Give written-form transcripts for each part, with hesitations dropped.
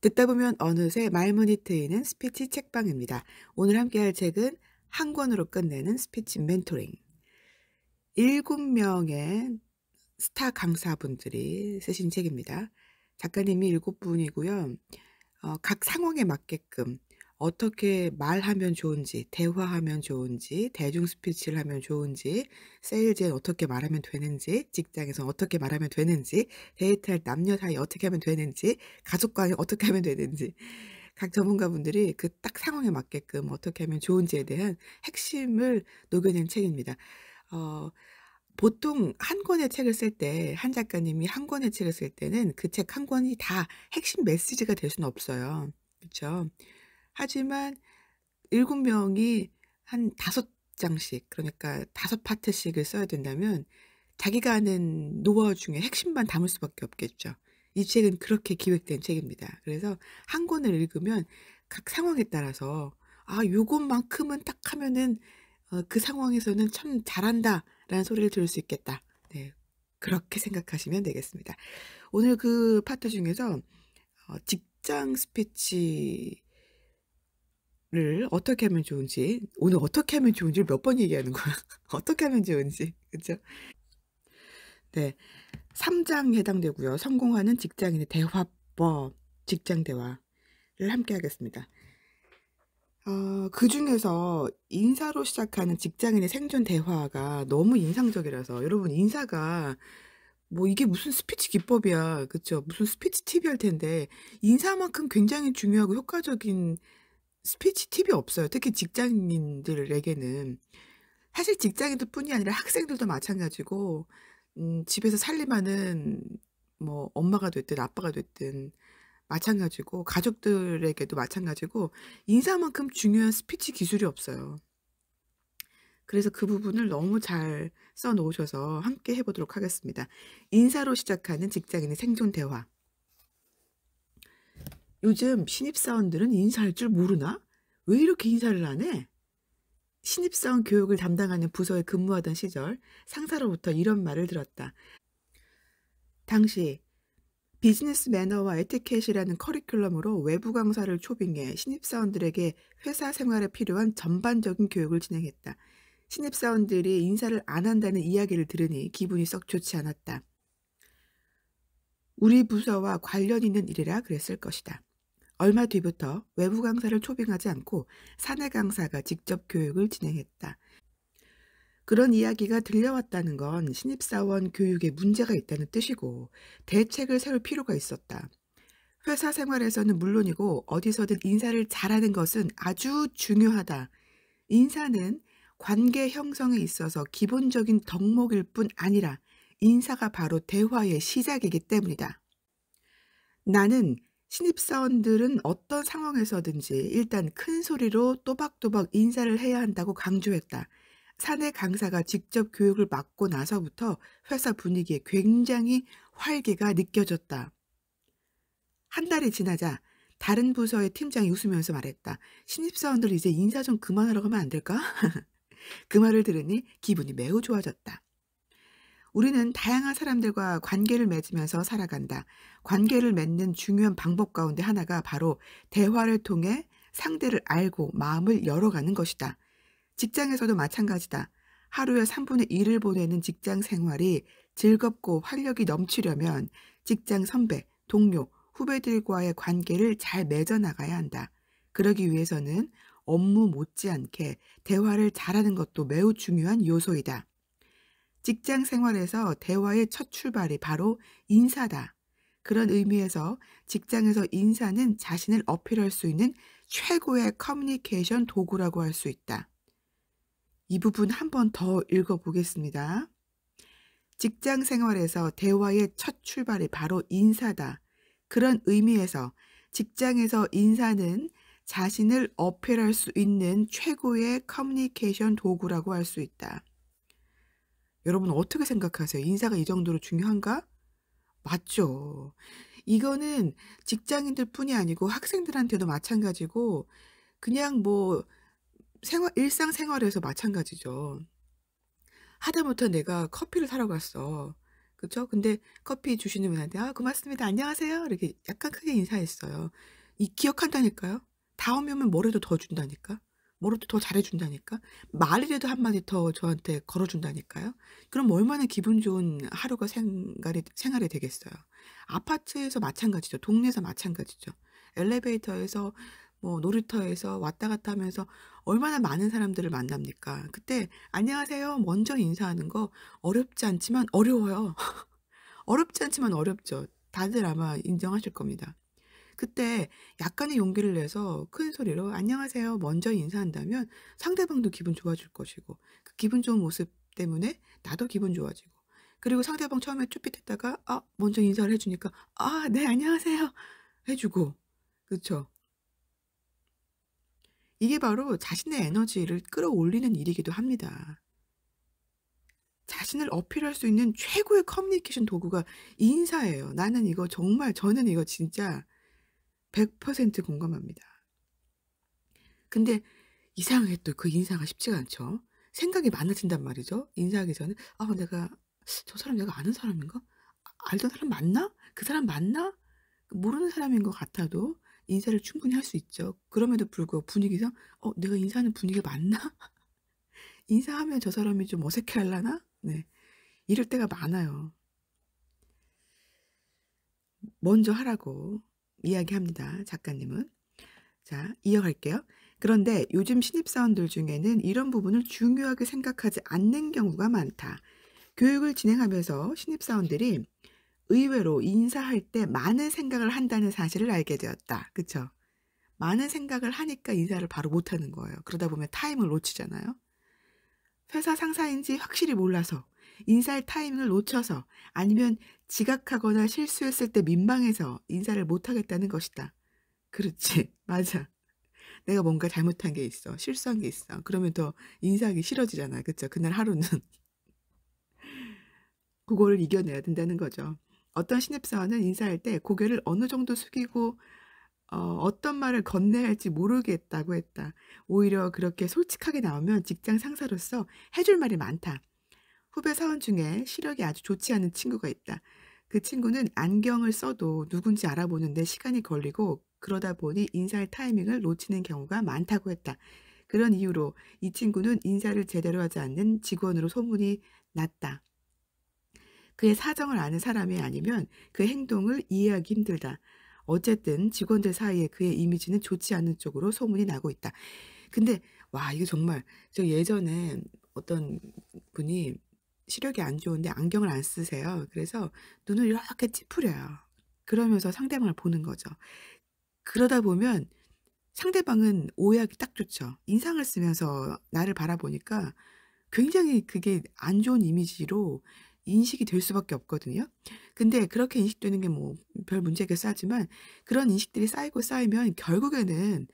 듣다 보면 어느새 말문이 트이는 스피치 책방입니다. 오늘 함께할 책은 한 권으로 끝내는 스피치 멘토링. 7명의 스타 강사분들이 쓰신 책입니다. 작가님이 7분이고요. 각 상황에 맞게끔 어떻게 말하면 좋은지, 대화하면 좋은지, 대중 스피치를 하면 좋은지, 세일즈엔 어떻게 말하면 되는지, 직장에서 어떻게 말하면 되는지, 데이트할 남녀 사이 어떻게 하면 되는지, 가족 관계 어떻게 하면 되는지, 각 전문가분들이 그 딱 상황에 맞게끔 어떻게 하면 좋은지에 대한 핵심을 녹여낸 책입니다. 어 보통 한 권의 책을 쓸 때 한 작가님이 한 권의 책을 쓸 때는 그 책 한 권이 다 핵심 메시지가 될 수는 없어요. 그쵸? 하지만 7 명이 한 5 장씩, 그러니까 5 파트씩을 써야 된다면 자기가 아는 노하우 중에 핵심만 담을 수밖에 없겠죠. 이 책은 그렇게 기획된 책입니다. 그래서 한 권을 읽으면 각 상황에 따라서 '아 요것만큼은 딱 하면은 그 상황에서는 참 잘한다.'라는 소리를 들을 수 있겠다. 네. 그렇게 생각하시면 되겠습니다. 오늘 그 파트 중에서 직장 스피치를 어떻게 하면 좋은지, 오늘 어떻게 하면 좋은지를 몇 번 얘기하는 거야. 어떻게 하면 좋은지. 그쵸? 네. 3장 해당되고요. 성공하는 직장인의 대화법, 직장 대화를 함께 하겠습니다. 그중에서 인사로 시작하는 직장인의 생존 대화가 너무 인상적이라서, 여러분 인사가 뭐 이게 무슨 스피치 기법이야. 그쵸? 무슨 스피치 팁이 할 텐데 인사만큼 굉장히 중요하고 효과적인 스피치 팁이 없어요. 특히 직장인들에게는. 사실 직장인들 뿐이 아니라 학생들도 마찬가지고 집에서 살림하는 뭐 엄마가 됐든 아빠가 됐든 마찬가지고, 가족들에게도 마찬가지고 인사만큼 중요한 스피치 기술이 없어요. 그래서 그 부분을 너무 잘 써 놓으셔서 함께 해 보도록 하겠습니다. 인사로 시작하는 직장인의 생존 대화. 요즘 신입사원들은 인사할 줄 모르나? 왜 이렇게 인사를 안 해? 신입사원 교육을 담당하는 부서에 근무하던 시절 상사로부터 이런 말을 들었다. 당시 비즈니스 매너와 에티켓이라는 커리큘럼으로 외부 강사를 초빙해 신입사원들에게 회사 생활에 필요한 전반적인 교육을 진행했다. 신입사원들이 인사를 안 한다는 이야기를 들으니 기분이 썩 좋지 않았다. 우리 부서와 관련 있는 일이라 그랬을 것이다. 얼마 뒤부터 외부 강사를 초빙하지 않고 사내 강사가 직접 교육을 진행했다. 그런 이야기가 들려왔다는 건 신입사원 교육에 문제가 있다는 뜻이고 대책을 세울 필요가 있었다. 회사 생활에서는 물론이고 어디서든 인사를 잘하는 것은 아주 중요하다. 인사는 관계 형성에 있어서 기본적인 덕목일 뿐 아니라 인사가 바로 대화의 시작이기 때문이다. 나는 신입사원들은 어떤 상황에서든지 일단 큰 소리로 또박또박 인사를 해야 한다고 강조했다. 사내 강사가 직접 교육을 맡고 나서부터 회사 분위기에 굉장히 활기가 느껴졌다. 한 달이 지나자 다른 부서의 팀장이 웃으면서 말했다. 신입사원들 이제 인사 좀 그만하라고 하면 안 될까? 그 말을 들으니 기분이 매우 좋아졌다. 우리는 다양한 사람들과 관계를 맺으면서 살아간다. 관계를 맺는 중요한 방법 가운데 하나가 바로 대화를 통해 상대를 알고 마음을 열어가는 것이다. 직장에서도 마찬가지다. 하루에 3분의 1을 보내는 직장 생활이 즐겁고 활력이 넘치려면 직장 선배, 동료, 후배들과의 관계를 잘 맺어나가야 한다. 그러기 위해서는 업무 못지않게 대화를 잘하는 것도 매우 중요한 요소이다. 직장 생활에서 대화의 첫 출발이 바로 인사다. 그런 의미에서 직장에서 인사는 자신을 어필할 수 있는 최고의 커뮤니케이션 도구라고 할 수 있다. 이 부분 한 번 더 읽어보겠습니다. 직장 생활에서 대화의 첫 출발이 바로 인사다. 그런 의미에서 직장에서 인사는 자신을 어필할 수 있는 최고의 커뮤니케이션 도구라고 할 수 있다. 여러분 어떻게 생각하세요? 인사가 이 정도로 중요한가? 맞죠. 이거는 직장인들뿐이 아니고 학생들한테도 마찬가지고 그냥 뭐 일상생활에서 마찬가지죠. 하다못해 내가 커피를 사러 갔어. 그쵸? 근데 커피 주시는 분한테 "아 고맙습니다. 안녕하세요." 이렇게 약간 크게 인사했어요. 이 기억한다니까요. 다음에 오면 뭐라도 더 준다니까. 뭐라도 더 잘해 준다니까. 말이라도 한 마디 더 저한테 걸어 준다니까요. 그럼 얼마나 기분 좋은 하루가 생활이 되겠어요. 아파트에서 마찬가지죠. 동네에서 마찬가지죠. 엘리베이터에서 뭐 놀이터에서 왔다 갔다 하면서 얼마나 많은 사람들을 만납니까. 그때 "안녕하세요." 먼저 인사하는 거 어렵지 않지만 어려워요. 어렵지 않지만 어렵죠. 다들 아마 인정하실 겁니다. 그때 약간의 용기를 내서 큰 소리로 "안녕하세요." 먼저 인사한다면 상대방도 기분 좋아질 것이고 그 기분 좋은 모습 때문에 나도 기분 좋아지고 그리고 상대방 처음에 쭈삣했다가 먼저 인사를 해 주니까 "아 네 안녕하세요." 해 주고 그쵸. 이게 바로 자신의 에너지를 끌어올리는 일이기도 합니다. 자신을 어필할 수 있는 최고의 커뮤니케이션 도구가 인사예요. 나는 이거 정말 저는 이거 진짜 100% 공감합니다. 근데 이상하게 또 그 인사가 쉽지가 않죠. 생각이 많아진단 말이죠. 인사하기 전에 '아 내가 저 사람 내가 아는 사람인가? 알던 사람 맞나? 그 사람 맞나?' 모르는 사람인 것 같아도 인사를 충분히 할 수 있죠. 그럼에도 불구하고 분위기상 '내가 인사하는 분위기가 맞나? 인사하면 저 사람이 좀 어색해하려나?' 네. 이럴 때가 많아요. 먼저 하라고 이야기합니다, 작가님은. 자, 이어갈게요. 그런데 요즘 신입사원들 중에는 이런 부분을 중요하게 생각하지 않는 경우가 많다. 교육을 진행하면서 신입사원들이 의외로 인사할 때 많은 생각을 한다는 사실을 알게 되었다. 그쵸? 많은 생각을 하니까 인사를 바로 못하는 거예요. 그러다 보면 타임을 놓치잖아요. 회사 상사인지 확실히 몰라서, 인사할 타이밍을 놓쳐서, 아니면 지각하거나 실수했을 때 민망해서 인사를 못하겠다는 것이다. 그렇지. 맞아. 내가 뭔가 잘못한 게 있어. 실수한 게 있어. 그러면 더 인사하기 싫어지잖아요. 그쵸? 그날 하루는. 그거를 이겨내야 된다는 거죠. 어떤 신입사원은 인사할 때 고개를 어느 정도 숙이고 어떤 말을 건네야 할지 모르겠다고 했다. 오히려 그렇게 솔직하게 나오면 직장 상사로서 해줄 말이 많다. 후배 사원 중에 시력이 아주 좋지 않은 친구가 있다. 그 친구는 안경을 써도 누군지 알아보는데 시간이 걸리고 그러다 보니 인사할 타이밍을 놓치는 경우가 많다고 했다. 그런 이유로 이 친구는 인사를 제대로 하지 않는 직원으로 소문이 났다. 그의 사정을 아는 사람이 아니면 그 행동을 이해하기 힘들다. 어쨌든 직원들 사이에 그의 이미지는 좋지 않은 쪽으로 소문이 나고 있다. 근데 와 이게 정말 저 예전에 어떤 분이 시력이 안 좋은데 안경을 안 쓰세요. 그래서 눈을 이렇게 찌푸려요. 그러면서 상대방을 보는 거죠. 그러다 보면 상대방은 오해하기 딱 좋죠. 인상을 쓰면서 나를 바라보니까 굉장히 그게 안 좋은 이미지로 인식이 될 수밖에 없거든요. 근데 그렇게 인식되는 게 뭐 별 문제겠어 하지만 그런 인식들이 쌓이고 쌓이면 결국에는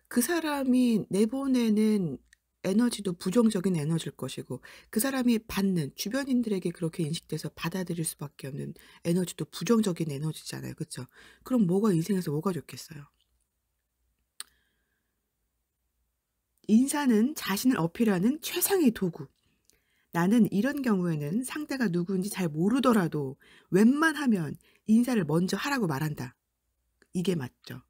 그 사람이 내보내는 에너지도 부정적인 에너지일 것이고 그 사람이 받는 주변인들에게 그렇게 인식돼서 받아들일 수밖에 없는 에너지도 부정적인 에너지잖아요. 그쵸? 그럼 뭐가 인생에서 뭐가 좋겠어요. 인사는 자신을 어필하는 최상의 도구. 나는 이런 경우에는 상대가 누구인지 잘 모르더라도 웬만하면 인사를 먼저 하라고 말한다. 이게 맞죠.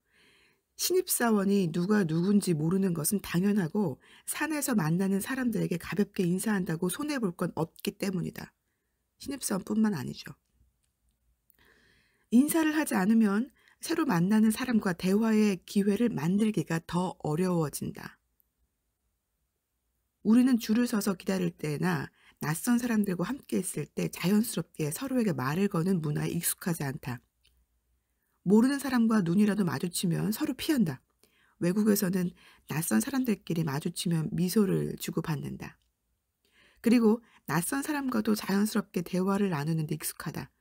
신입사원이 누가 누군지 모르는 것은 당연하고 산에서 만나는 사람들에게 가볍게 인사한다고 손해볼 건 없기 때문이다. 신입사원뿐만 아니죠. 인사를 하지 않으면 새로 만나는 사람과 대화의 기회를 만들기가 더 어려워진다. 우리는 줄을 서서 기다릴 때나 낯선 사람들과 함께 있을 때 자연스럽게 서로에게 말을 거는 문화에 익숙하지 않다. 모르는 사람과 눈이라도 마주치면 서로 피한다. 외국에서는 낯선 사람들끼리 마주치면 미소를 주고받는다. 그리고 낯선 사람과도 자연스럽게 대화를 나누는 데 익숙하다.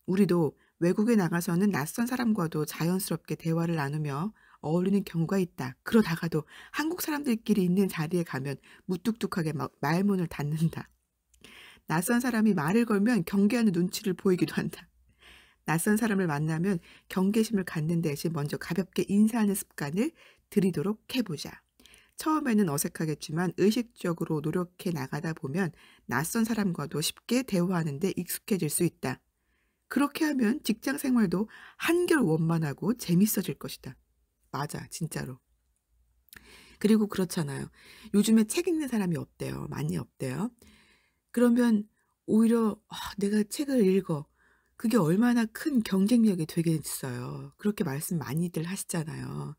우리도 외국에 나가서는 낯선 사람과도 자연스럽게 대화를 나누며 어울리는 경우가 있다. 그러다가도 한국 사람들끼리 있는 자리에 가면 무뚝뚝하게 막 말문을 닫는다. 낯선 사람이 말을 걸면 경계하는 눈치를 보이기도 한다. 낯선 사람을 만나면 경계심을 갖는 대신 먼저 가볍게 인사하는 습관을 들이도록 해보자. 처음에는 어색하겠지만 의식적으로 노력해 나가다 보면 낯선 사람과도 쉽게 대화하는 데 익숙해질 수 있다. 그렇게 하면 직장 생활도 한결 원만하고 재밌어질 것이다. 맞아, 진짜로. 그리고 그렇잖아요. 요즘에 책 읽는 사람이 없대요. 많이 없대요. 그러면 오히려 내가 책을 읽어. 그게 얼마나 큰 경쟁력이 되겠어요. 그렇게 말씀 많이들 하시잖아요.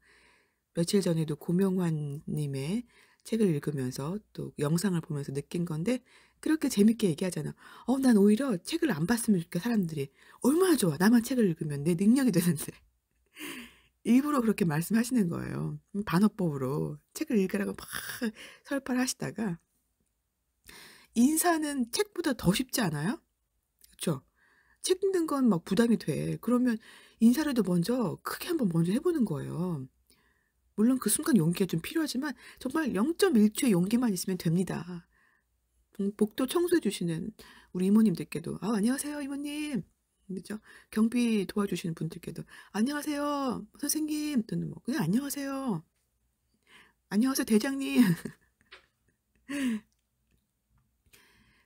며칠 전에도 고명환 님의 책을 읽으면서 또 영상을 보면서 느낀 건데 그렇게 재밌게 얘기하잖아. 난 오히려 책을 안 봤으면 좋겠어 사람들이. 얼마나 좋아. 나만 책을 읽으면 내 능력이 되는데. 일부러 그렇게 말씀하시는 거예요. 반어법으로 책을 읽으라고 막 설파를 하시다가 인사는 책보다 더 쉽지 않아요? 그쵸? 책 읽는 건 막 부담이 돼. 그러면 인사라도 먼저 크게 한번 먼저 해 보는 거예요. 물론 그 순간 용기가 좀 필요하지만 정말 0.1초의 용기만 있으면 됩니다. 복도 청소해 주시는 우리 이모님들께도 안녕하세요 이모님." 그죠? 경비 도와주시는 분들께도 "안녕하세요 선생님." 또는 뭐 그냥 "안녕하세요. 안녕하세요 대장님."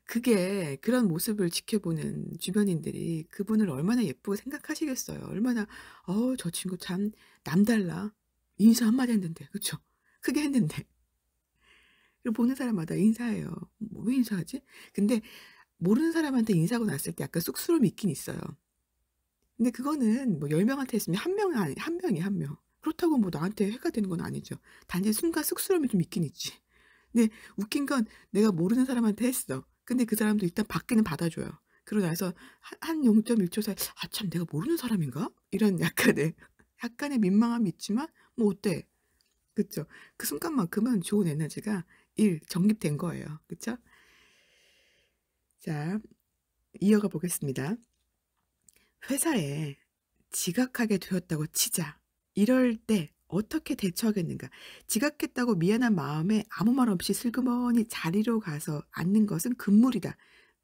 그게 그런 모습을 지켜보는 주변인들이 그분을 얼마나 예쁘게 생각하시겠어요. 얼마나 '저 친구 참 남달라. 인사 한마디 했는데.' 그쵸? 크게 했는데. 그리고 보는 사람마다 인사해요. 왜 인사하지?' 근데 모르는 사람한테 인사하고 났을 때 약간 쑥스러움이 있긴 있어요. 근데 그거는 뭐 10 명한테 했으면 한 명은 아니 한 명이에요, 한 명. 그렇다고 뭐 나한테 해가 되는 건 아니죠. 단지 순간 쑥스러움이 좀 있긴 있지. 근데 웃긴 건 내가 모르는 사람한테 했어. 근데 그 사람도 일단 받기는 받아줘요. 그러고 나서 한 0.1초 사이에 '아 참 내가 모르는 사람인가?' 이런 약간의 민망함이 있지만 뭐 어때? 그쵸? 그 순간만큼은 좋은 에너지가 정립된 거예요. 그쵸? 자 이어가 보겠습니다. 회사에 지각하게 되었다고 치자. 이럴 때 어떻게 대처하겠는가? 지각했다고 미안한 마음에 아무 말 없이 슬그머니 자리로 가서 앉는 것은 금물이다.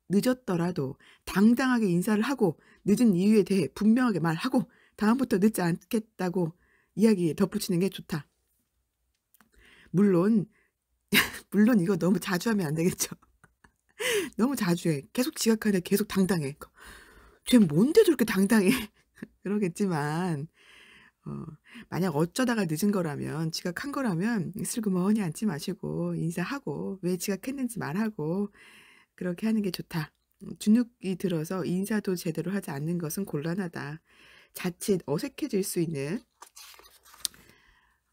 늦었더라도 당당하게 인사를 하고 늦은 이유에 대해 분명하게 말하고 다음부터 늦지 않겠다고 이야기 덧붙이는 게 좋다. 물론, 물론 이거 너무 자주 하면 안 되겠죠. 너무 자주 해. 계속 지각하는데 계속 당당해. 쟤 뭔데 저렇게 당당해. 그러겠지만 어 만약 어쩌다가 늦은 거라면 지각한 거라면 슬그머니 앉지 마시고 인사하고 왜 지각했는지 말하고 그렇게 하는 게 좋다. 주눅이 들어서 인사도 제대로 하지 않는 것은 곤란하다. 자칫 어색해질 수 있는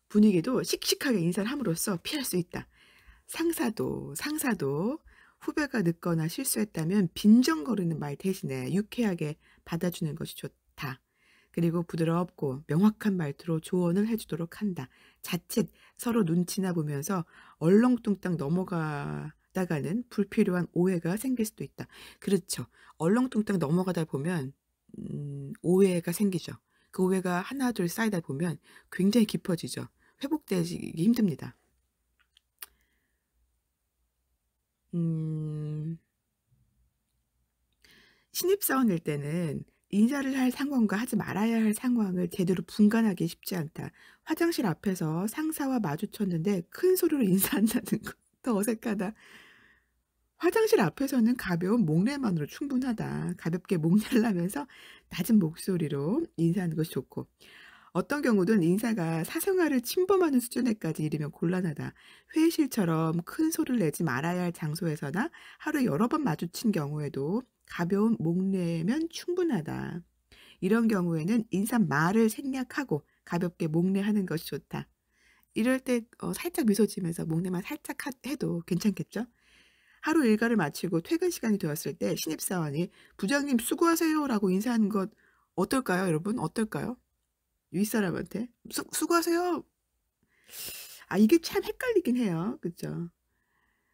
분위기도 씩씩하게 인사를 함으로써 피할 수 있다. 상사도 후배가 늦거나 실수했다면 빈정거리는 말 대신에 유쾌하게 받아주는 것이 좋다. 그리고 부드럽고 명확한 말투로 조언을 해 주도록 한다. 자칫 서로 눈치나 보면서 얼렁뚱땅 넘어가다가는 불필요한 오해가 생길 수도 있다. 그렇죠. 얼렁뚱땅 넘어가다 보면 오해가 생기죠. 그 오해가 하나둘 쌓이다 보면 굉장히 깊어지죠. 회복되기 힘듭니다. 음. 신입사원일 때는 인사를 할 상황과 하지 말아야 할 상황을 제대로 분간하기 쉽지 않다. 화장실 앞에서 상사와 마주쳤는데 큰 소리로 인사한다는 거. 더 어색하다. 화장실 앞에서는 가벼운 목례만으로 충분하다. 가볍게 목례를 하면서 낮은 목소리로 인사하는 것이 좋고 어떤 경우든 인사가 사생활을 침범하는 수준에까지 이르면 곤란하다. 회의실처럼 큰 소리를 내지 말아야 할 장소에서나 하루에 여러 번 마주친 경우에도 가벼운 목례면 충분하다. 이런 경우에는 인사말을 생략하고 가볍게 목례하는 것이 좋다. 이럴 때 살짝 미소 지으면서 목례만 살짝 해도 괜찮겠죠? 하루 일과를 마치고 퇴근 시간이 되었을 때 신입사원이 "부장님 수고하세요."라고 인사하는 것 어떨까요, 여러분? 어떨까요? 윗사람한테 수고하세요." 이게 참 헷갈리긴 해요. 그죠?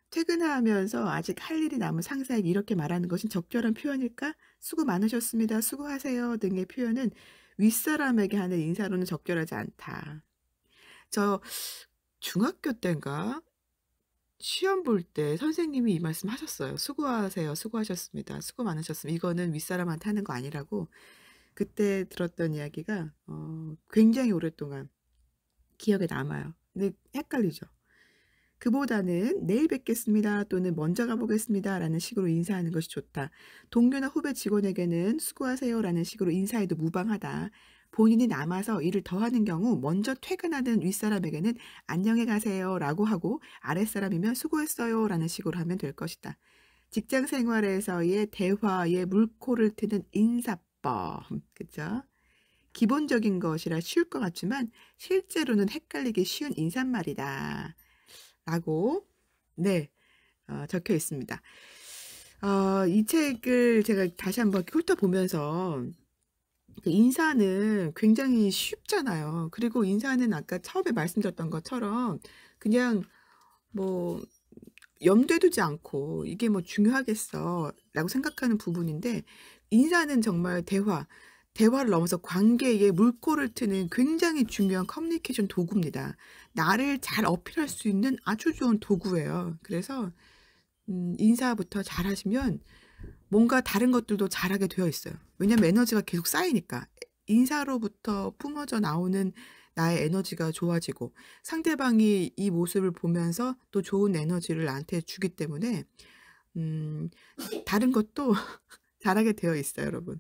퇴근하면서 아직 할 일이 남은 상사에게 이렇게 말하는 것은 적절한 표현일까? "수고 많으셨습니다. 수고하세요." 등의 표현은 윗사람에게 하는 인사로는 적절하지 않다. 저 중학교 땐가 시험 볼 때 선생님이 이 말씀하셨어요. "수고하세요. 수고하셨습니다. 수고 많으셨습니다." 이거는 윗사람한테 하는 거 아니라고 그때 들었던 이야기가 굉장히 오랫동안 기억에 남아요. 근데 헷갈리죠. 그보다는 "내일 뵙겠습니다." 또는 "먼저 가보겠습니다."라는 식으로 인사하는 것이 좋다. 동료나 후배 직원에게는 "수고하세요."라는 식으로 인사해도 무방하다. 본인이 남아서 일을 더 하는 경우 먼저 퇴근하는 윗사람에게는 "안녕히 가세요."라고 하고 아랫사람이면 "수고했어요."라는 식으로 하면 될 것이다. 직장 생활에서의 대화에 물꼬를 트는 인사법. 그죠? 기본적인 것이라 쉬울 것 같지만 실제로는 헷갈리기 쉬운 인사말이다. 라고 네. 적혀 있습니다. 이 책을 제가 다시 한번 훑어보면서 그 인사는 굉장히 쉽잖아요. 그리고 인사는 아까 처음에 말씀드렸던 것처럼 그냥 뭐 염두에 두지 않고 '이게 뭐 중요하겠어.'라고 생각하는 부분인데 인사는 정말 대화를 넘어서 관계에 물꼬를 트는 굉장히 중요한 커뮤니케이션 도구입니다. 나를 잘 어필할 수 있는 아주 좋은 도구예요. 그래서 인사부터 잘하시면 뭔가 다른 것들도 잘하게 되어 있어요. 왜냐하면 에너지가 계속 쌓이니까. 인사로부터 뿜어져 나오는 나의 에너지가 좋아지고 상대방이 이 모습을 보면서 또 좋은 에너지를 나한테 주기 때문에 다른 것도 잘하게 되어 있어요, 여러분.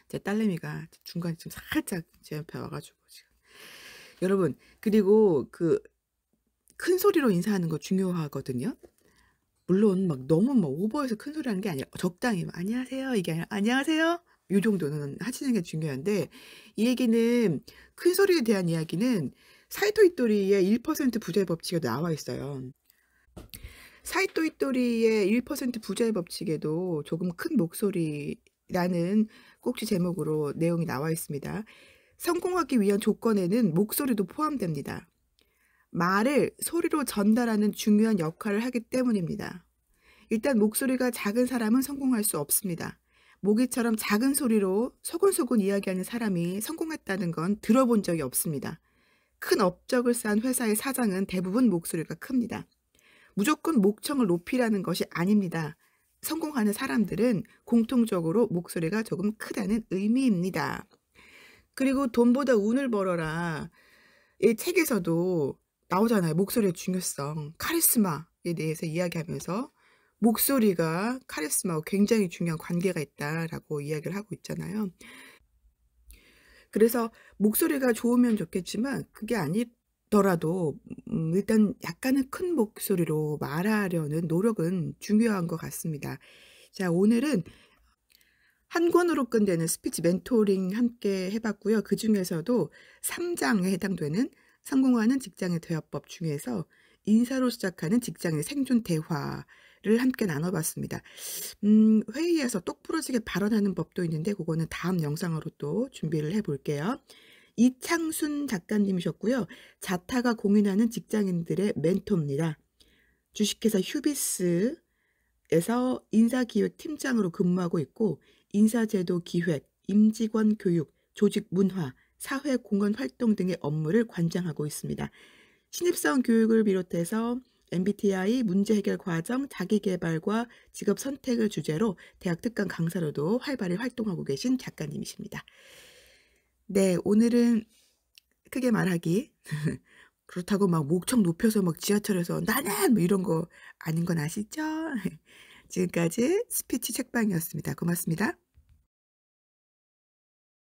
제 딸내미가 중간에 지금 살짝 제 옆에 와 가지고 지금 여러분 그리고 그 큰 소리로 인사하는 거 중요하거든요. 물론 막 너무 막 오버해서 큰 소리 하는 게 아니라 적당히 막 "안녕하세요." 이게 아니라 "안녕하세요." 요 정도는 하시는 게 중요한데 이 얘기는 큰 소리에 대한 이야기는 사이토 이토리의 1% 부자의 법칙에 나와 있어요. 사이토 이토리의 1% 부자의 법칙에도 조금 큰 목소리라는 꼭지 제목으로 내용이 나와 있습니다. 성공하기 위한 조건에는 목소리도 포함됩니다. 말을 소리로 전달하는 중요한 역할을 하기 때문입니다. 일단 목소리가 작은 사람은 성공할 수 없습니다. 모기처럼 작은 소리로 소곤소곤 이야기하는 사람이 성공했다는 건 들어본 적이 없습니다. 큰 업적을 쌓은 회사의 사장은 대부분 목소리가 큽니다. 무조건 목청을 높이라는 것이 아닙니다. 성공하는 사람들은 공통적으로 목소리가 조금 크다는 의미입니다. 그리고 돈보다 운을 벌어라. 이 책에서도 나오잖아요. 목소리의 중요성, 카리스마에 대해서 이야기하면서 목소리가 카리스마와 굉장히 중요한 관계가 있다라고 이야기를 하고 있잖아요. 그래서 목소리가 좋으면 좋겠지만 그게 아니더라도 일단 약간은 큰 목소리로 말하려는 노력은 중요한 것 같습니다. 자, 오늘은 한 권으로 끝내는 스피치 멘토링 함께 해 봤고요. 그중에서도 3 장에 해당되는 성공하는 직장의 대화법 중에서 인사로 시작하는 직장의 생존 대화를 함께 나눠 봤습니다. 회의에서 똑부러지게 발언하는 법도 있는데 그거는 다음 영상으로 또 준비를 해 볼게요. 이창순 작가님이셨고요. 자타가 공인하는 직장인들의 멘토입니다. 주식회사 휴비스에서 인사기획팀장으로 근무하고 있고 인사제도 기획, 임직원 교육, 조직 문화, 사회 공헌 활동 등의 업무를 관장하고 있습니다. 신입사원 교육을 비롯해서 MBTI 문제 해결 과정, 자기계발과 직업 선택을 주제로 대학 특강 강사로도 활발히 활동하고 계신 작가님이십니다. 네, 오늘은 크게 말하기 그렇다고 막 목청 높여서 막 지하철에서 "나는!" 뭐 이런 거 아닌 건 아시죠? 지금까지 스피치 책방이었습니다. 고맙습니다.